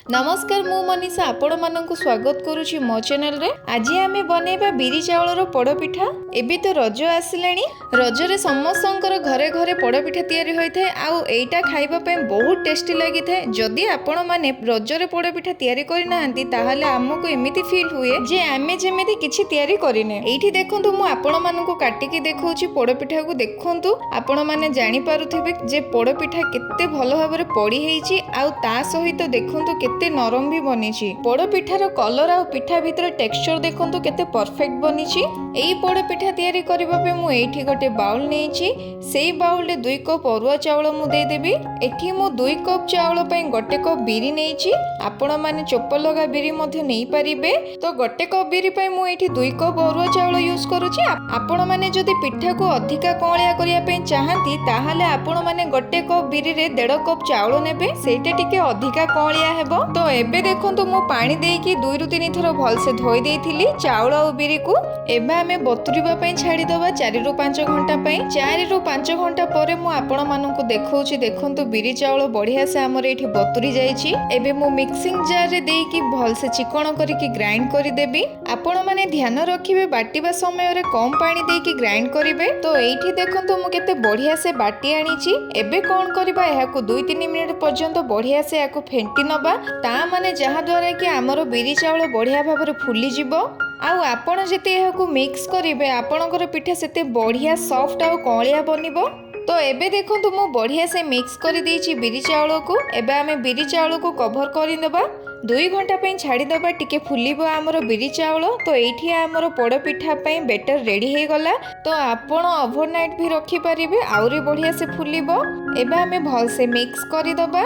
नमस्कार मु मनीषा आपण मानक स्वागत करुछि मो चैनल रे। आज आमे बनेबा बिरी चावलर पोड़पिठा। एबे तो रज आसिलानी, रजरे समस्तंकर घरे घरे पोड़पिठा तैयारी होइथे आउ एटा खाइबा पे बहुत टेस्टी लागिथे। जदि आपण माने रजरे पोड़पिठा तैयारी करि नाहंती ताहाले हमकु एमिति फील हुए जे आमे जेमिति किछि तैयारी करिने। एठी देखंतु मु आपण मानकु काटिकी देखौछि पोड़पिठा को। देखंतु आपण माने जानि पारुथिबे जे पोड़पिठा केते भलो भाबरे पड़ी हेछि आउ ता सहित देखंतु केते नरम भी बनिछि। पोड़पिठार कलर आ पिठा भितर टेक्सचर देखंतु केते परफेक्ट बनिछि। एई पोड़पिठा तैयारी करबा पे मु एठी गोटे बाउल नेछि। सेई बाउल रे 2 कप अरुआ चावल मु दे देबी। एठी मु 2 कप चावल पे 1 कप बिरी नेछि। आपण माने चोप लगा बिरी मध्ये नै परिबे। तो 1 कप बिरी पे मु एठी 2 कप अरुआ चावल यूज करूछि। आपण माने जदि पिठा को अधिका कळिया करिया पे चाहंती ताहाले आपण माने 1 कप बिरी रे 1.5 कप चावल नेबे। सेटा टिके अधिका कळिया हेबो। तो एबे देखंतु मु पानी देकी 2 रु 3 थर भल से धोई देइथिली चावल आ बिरी को। एबे हमें बतुरिबा पई छाडी दबा 4 रु 5 घंटा पई। 4 रु 5 घंटा परे मु आपण मानकु देखौछि। देखंतु बिरी चावल बढ़िया से हमर एठी बतुरी जाईछि। एबे मु मिक्सिंग जार रे देकी भल से चिकण करिकि ग्राइंड करि देबी। आपण माने ध्यान रखिबे बाटिबा समय रे कम पानी देकी ग्राइंड करिवे। तो एठी देखंतु मु केते बढ़िया से बाटी आनीछि। एबे कोन करबा एहाकु 2-3 मिनिट पर्यंत बढ़िया से याकु फेंटी नबा। ता माने जहा द्वारा कि हमर बिरी चावल बढ़िया भाबरे फुली जिवो। आउ आपण जते एहाकु मिक्स करिवे आपणकर पिठा सेते बढ़िया सॉफ्ट आउ कळिया बनिबो। तो एबे देखंतु मु बढ़िया से मिक्स करि देछि बिरी चावल को। एबे हमें बिरी चावल को कवर करि देबा। 2 घंटा पे छाड़ी दबा टिके फुलिबो हमर बिरी चावल। तो एठी हमर पोड़ पिठा पे बेटर रेडी हे गला। तो आपण ओवरनाइट भी रखि परिबे आउरी बढ़िया से फुलिबो। एबे हमें भल से मिक्स करि दबा।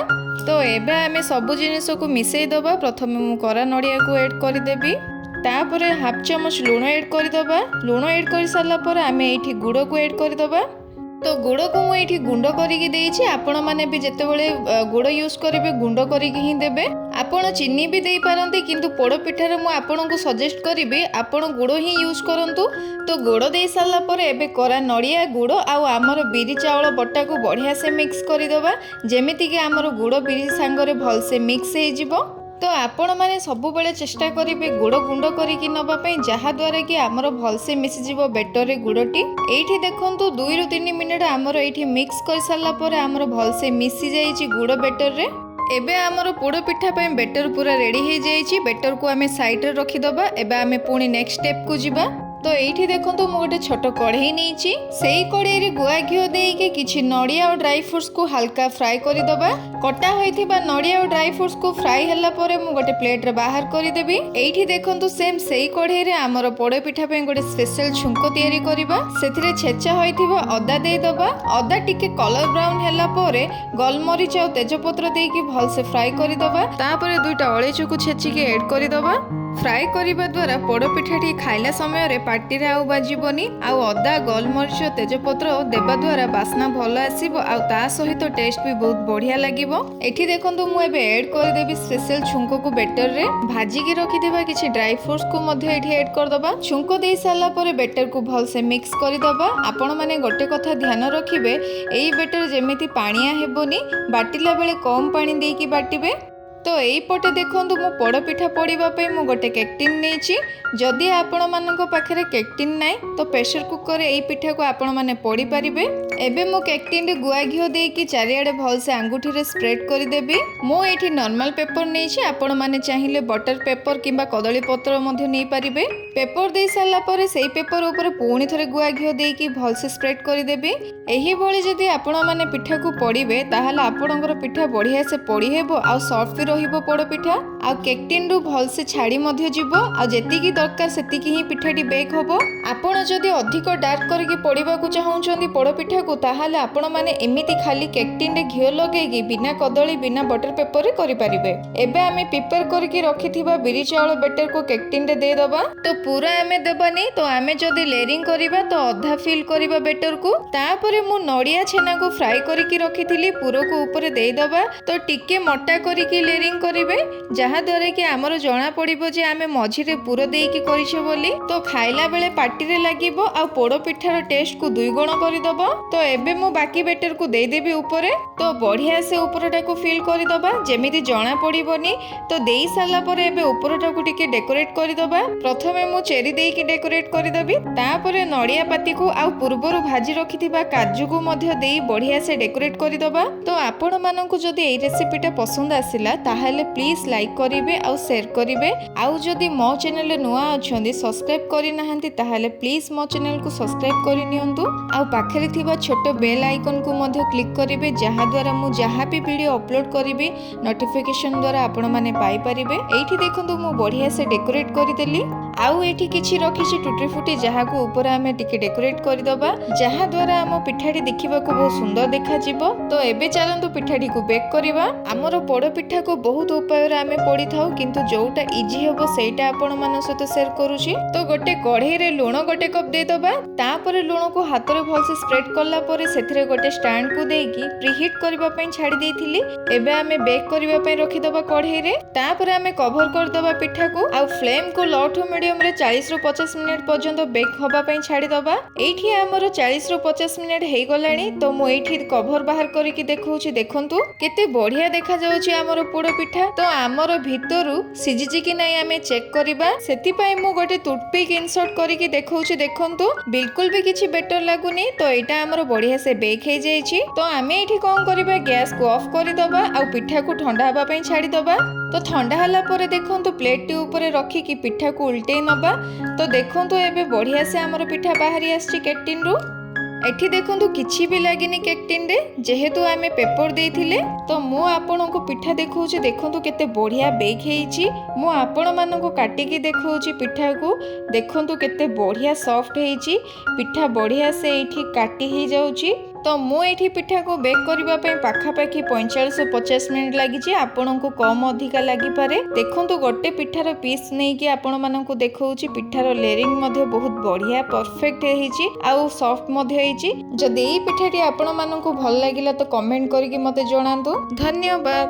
तो एबे हमें सब जिनिस को मिसई दबा। प्रथमे मु करा नडिया को ऐड करि देबी। तापरे हाफ चमच लूण ऐड करि दबा। लूण ऐड करि साला पर हमें एठी गुड़ को ऐड करि दबा। तो गुड़ को मु एठी गुंड करिकि देइछि। आपण माने भी जेतेबेले गुड़ यूज करिवे गुंड करिकि ही देबे। आपण चीनी भी देई पारंती किंतु पोड़ पिठारे मु आपणको सजेस्ट करिबी आपण गुड़ ही यूज करंतु। तो गुड़ देई साला पर एबे करा नडिया गुड़ आउ हमर बिरी चावल बटा को बढ़िया से मिक्स करि दबा जेमिति कि हमर गुड़ बिरी सांगरे भल से मिक्स हे जिवो। तो आपण माने सबु बेले चेष्टा करिवे गुड़ गुंड करिकि नबा पई जहा द्वारा कि हमर भल से मिसि जिवो बेटर रे गुड़टी। एठी देखंतु 2 रु 3 मिनिट हमर एठी मिक्स कर साला पर हमर भल से मिसि जाईछि गुड़ बेटर रे। एबे हमर पोड़ पिठा पे बेटर पूरा रेडी हे जाईछि। बेटर को हमें साइड रे रखि दबा। एबे हमें पुणी नेक्स्ट स्टेप को जिबा। तो एठी देखंतु मु गोटे छोट कढ़ई नेछि। सेही कढ़ई रे गुआ घिओ देइके किछि नडिया और ड्राई फ्रूट्स को हल्का फ्राई करि दबा। कटा होइथिबा नडिया और ड्राई फ्रूट्स को फ्राई हल्ला परे मु गोटे प्लेट रे बाहर करि देबी। एठी देखंतु सेम सेही कढ़ई रे हमर पोड़ पिठा पे गोटे स्पेशल छुंको तयारी करिबा। सेथिरे छेचा होइथिबा अदा देइ दबा। अदा टिके कलर ब्राउन हल्ला परे गोलमरिच और तेजपत्र देइके भल से फ्राई करि दबा। तापरे 2टा अळेचु को छेचिके ऐड करि दबा। फ्राई करिबा द्वारा पोड़ पिठाटी खाइला समय रे पाटी रे आउ बाजिबोनी। आउ अदा गोलमरिच तेजपत्र देबा द्वारा बास्ना भल आसीबो आउ ता सहित टेस्ट भी बहुत बढ़िया लागिबो। एठी देखंतु मु एबे ऐड कर देबी स्पेशल छुंको को बेटर रे। भाजी की रखिथिबा किछि ड्राई फ्रूट्स को मध्ये एठी ऐड कर दबा। छुंको देई साला परे बेटर को भल से मिक्स करि दबा। आपण माने गोटे कथा ध्यान रखिबे एई बेटर जेमिति पानिया हेबोनी। बाटिला बेले कम पानी देकी बाटिबे। तो एई पटे देखंतु मु पोड़ पिठा पड़िबा पे मु गोटे केक्टिन नेछि। जदि आपण मानको पाखरे केक्टिन नाइ तो प्रेशर कुकर रे एई पिठा को आपण माने पड़ी परिबे। एबे मु केक्टिन रे गुआ घिओ देकी चारियाडे भल से आंगुठी रे स्प्रेड करि देबी। मु एठी नॉर्मल पेपर नेछि। आपण माने चाहिले बटर पेपर किंबा कदली पत्र मध्ये नै परिबे। पेपर देई साला परे सेई पेपर ऊपर पुणी थरे गुआ घिओ देकी भल से स्प्रेड करि देबी। एही भली जदि आपण माने पिठा को पड़िबे ताहाले आपणकर पिठा बढ़िया से पड़ी हेबो आ सॉफ्ट भी रहिबो पोड़ पिठा। आ केक्टिन रु भल से छाड़ी मध्ये जिवो। आ जेतिकी दरकार सेतिकी ही पिठाटी बेक होबो। आपण जदि अधिक डार्क करके पड़िबा को चाहउछंती पोड़ पिठा को ताहाले आपण माने एमिति खाली केक्टिन रे घिओ लगेगी बिना कदली बिना बटर पेपर रे करि परिबे। एबे हमें प्रिपेयर करके रखिथिबा बिरी चावल बेटर को केक्टिन रे दे दबा। तो पूरा हमें देबानी। तो हमें जदि लेयरिंग करिबा तो आधा फिल करिबा बेटर को। तापरे मु नडिया छेना को फ्राई करके रखिथिली पूरो को ऊपर दे दबा। तो टिके मोटा करके लेयरिंग करिवे ଯାହାଦ୍ୱାରା କି ଆମର ଜଣା ପଡ଼ିବ ଯେ ଆମେ ମଝିରେ ପୁର ଦେଇକି କରିଛେ ବୋଲି। ତ ଖାଇଲା ବେଳେ ପାଟିରେ ଲାଗିବ ଆଉ ପୋଡ଼ ପିଠାର ଟେଷ୍ଟକୁ 2 ଗୁଣ କରିଦେବ। ତ ଏବେ ମୁଁ ବାକି ବେଟରକୁ ଦେଇଦେବି ଉପରେ। ତ ବଢ଼ିଆ ସେ ଉପରଟାକୁ ଫିଲ୍ କରିଦେବା ଯେମିତି ଜଣା ପଡ଼ିବନି। ତ ଦେଇ ସାରିଲା ପରେ ଏବେ ଉପରଟାକୁ ଟିକେ ଡେକୋରେଟ୍ କରିଦେବା। ପ୍ରଥମେ ମୁଁ ଚେରି ଦେଇକି ଡେକୋରେଟ୍ କରିଦେବି, ତାପରେ ନଡ଼ିଆ ପାତିକୁ ଆଉ ପୂର୍ବରୁ ଭାଜି ରଖିଥିବା କାଜୁକୁ ମଧ୍ୟ ଦେଇ ବଢ଼ିଆ ସେ ଡେକୋରେଟ୍ କରିଦେବା। ତ ଆପଣମାନଙ୍କୁ ଯଦି ଏଇ ରେସିପିଟା ପସନ୍ଦ ଆସିଲା ତାହେଲେ ପ୍ଲିଜ୍ ଲାଇକ୍ କରିବେ ଆଉ ସେୟାର କରିବେ। ଆଉ ଯଦି ମୋ ଚ୍ୟାନେଲରେ ନୂଆ ଅଛନ୍ତି ସବସ୍କ୍ରାଇବ୍ କରିନାହାନ୍ତି ତାହେଲେ ପ୍ଲିଜ୍ ମୋ ଚ୍ୟାନେଲକୁ ସବସ୍କ୍ରାଇବ୍ କରିନିଅନ୍ତୁ। ଆଉ ପାଖରେ ଥିବା ଛୋଟ ବେଲ୍ ଆଇକନ୍କୁ ମଧ୍ୟ କ୍ଲିକ୍ କରିବେ, ଯାହାଦ୍ୱାରା ମୁଁ ଯାହା ବି ଭିଡ଼ିଓ ଅପଲୋଡ଼ କରିବି ନୋଟିଫିକେସନ୍ ଦ୍ୱାରା ଆପଣମାନେ ପାଇପାରିବେ। ଏଇଠି ଦେଖନ୍ତୁ ମୁଁ ବଢ଼ିଆ ସେ ଡେକୋରେଟ୍ କରିଦେଲି। ଆଉ ଏଇଠି କିଛି ରଖିଛି ଟୁଟି ଫୁଟି, ଯାହାକୁ ଉପରେ ଆମେ ଟିକେ ଡେକୋରେଟ୍ କରିଦେବା, ଯାହାଦ୍ୱାରା ଆମ ପିଠାଟି ଦେଖିବାକୁ ବହୁତ ସୁନ୍ଦର ଦେଖାଯିବ। ତ ଏବେ ଚାଲନ୍ତୁ ପିଠାଟିକୁ ବେକ୍ କରିବା। ଆମର ପୋଡ଼ ପିଠାକୁ ବହୁତ ଉପାୟରେ ଆମେ ପୋଡ଼ିଥାଉ, କିନ୍ତୁ ଯୋଉଟା ଇଜି ହେବ ସେଇଟା ଆପଣମାନଙ୍କ ସହିତ ସେୟାର କରୁଛି। ତ ଗୋଟେ କଢ଼େଇରେ ଲୁଣ 1 କପ୍ ଦେଇଦେବା। ତାପରେ ଲୁଣକୁ ହାତରେ ଭଲସେ ସ୍ପ୍ରେଡ୍ କଲା ପରେ ସେଥିରେ ଗୋଟେ ଷ୍ଟାଣ୍ଡକୁ ଦେଇକି ପ୍ରିହିଟ୍ କରିବା ପାଇଁ ଛାଡ଼ି ଦେଇଥିଲି। ଏବେ ଆମେ ବେକ୍ କରିବା ପାଇଁ ରଖିଦେବା କଢ଼େଇରେ। ତାପରେ ଆମେ କଭର କରିଦେବା ପିଠାକୁ ଆଉ ଫ୍ଲେମ୍କୁ ଲୋ ଟୁ ମିଡ଼ିୟମରେ 40ରୁ 50 ମିନିଟ୍ ପର୍ଯ୍ୟନ୍ତ ବେକ୍ ହେବା ପାଇଁ ଛାଡ଼ିଦେବା। ଏଇଠି ଆମର 40ରୁ 50 ମିନିଟ୍ ହେଇଗଲାଣି। ତ ମୁଁ ଏଇଠି କଭର ବାହାର କରିକି ଦେଖଉଛି, ଦେଖନ୍ତୁ କେତେ ବଢ଼ିଆ ଦେଖାଯାଉଛି ଆମର ପୋଡ଼ ପିଠା। ତ ଆମର ଭିତରୁ ସିଝିଛି କି ନାଇଁ ଆମେ ଚେକ୍ କରିବା। ସେଥିପାଇଁ ମୁଁ ଗୋଟେ ଟୁଥପିକ୍ ଇନସର୍ଟ କରିକି ଦେଖଉଛି, ଦେଖନ୍ତୁ ବିଲକୁଲ ବି କିଛି ବେଟର ଲାଗୁନି। ତ ଏଇଟା ଆମର ବଢ଼ିଆ ସେ ବେକ୍ ହେଇଯାଇଛି। ତ ଆମେ ଏଇଠି କ'ଣ କରିବା, ଗ୍ୟାସକୁ ଅଫ୍ କରିଦେବା ଆଉ ପିଠାକୁ ଥଣ୍ଡା ହେବା ପାଇଁ ଛାଡ଼ିଦେବା। ତ ଥଣ୍ଡା ହେଲା ପରେ ଦେଖନ୍ତୁ ପ୍ଲେଟଟି ଉପରେ ରଖିକି ପିଠାକୁ ଉଲ୍ଟେଇ ନେବା। ତ ଦେଖନ୍ତୁ ଏବେ ବଢ଼ିଆ ସେ ଆମର ପିଠା ବାହାରି ଆସିଛି କେକ୍ ଟିନ୍ରୁ। ଏଠି ଦେଖନ୍ତୁ କିଛି ବି ଲାଗିନି କେକ୍ ଟିନ୍ରେ, ଯେହେତୁ ଆମେ ପେପର ଦେଇଥିଲେ। ତ ମୁଁ ଆପଣଙ୍କୁ ପିଠା ଦେଖଉଛି, ଦେଖନ୍ତୁ କେତେ ବଢ଼ିଆ ବେକ୍ ହେଇଛି। ମୁଁ ଆପଣମାନଙ୍କୁ କାଟିକି ଦେଖଉଛି ପିଠାକୁ, ଦେଖନ୍ତୁ କେତେ ବଢ଼ିଆ ସଫ୍ଟ ହେଇଛି ପିଠା, ବଢ଼ିଆ ସେ ଏଇଠି କାଟି ହେଇଯାଉଛି। ତ ମୁଁ ଏଇଠି ପିଠାକୁ ବେକ୍ କରିବା ପାଇଁ ପାଖାପାଖି 45ରୁ 50 ମିନିଟ୍ ଲାଗିଛି। ଆପଣଙ୍କୁ କମ୍ ଅଧିକା ଲାଗିପାରେ। ଦେଖନ୍ତୁ ଗୋଟେ ପିଠାର ପିସ୍ ନେଇକି ଆପଣମାନଙ୍କୁ ଦେଖଉଛି, ପିଠାର ଲେୟରିଂ ମଧ୍ୟ ବହୁତ ବଢ଼ିଆ ପରଫେକ୍ଟ ହେଇଛି ଆଉ ସଫ୍ଟ ମଧ୍ୟ ହେଇଛି। ଯଦି ଏଇ ପିଠାଟି ଆପଣମାନଙ୍କୁ ଭଲ ଲାଗିଲା ତ କମେଣ୍ଟ କରିକି ମୋତେ ଜଣାନ୍ତୁ। ଧନ୍ୟବାଦ।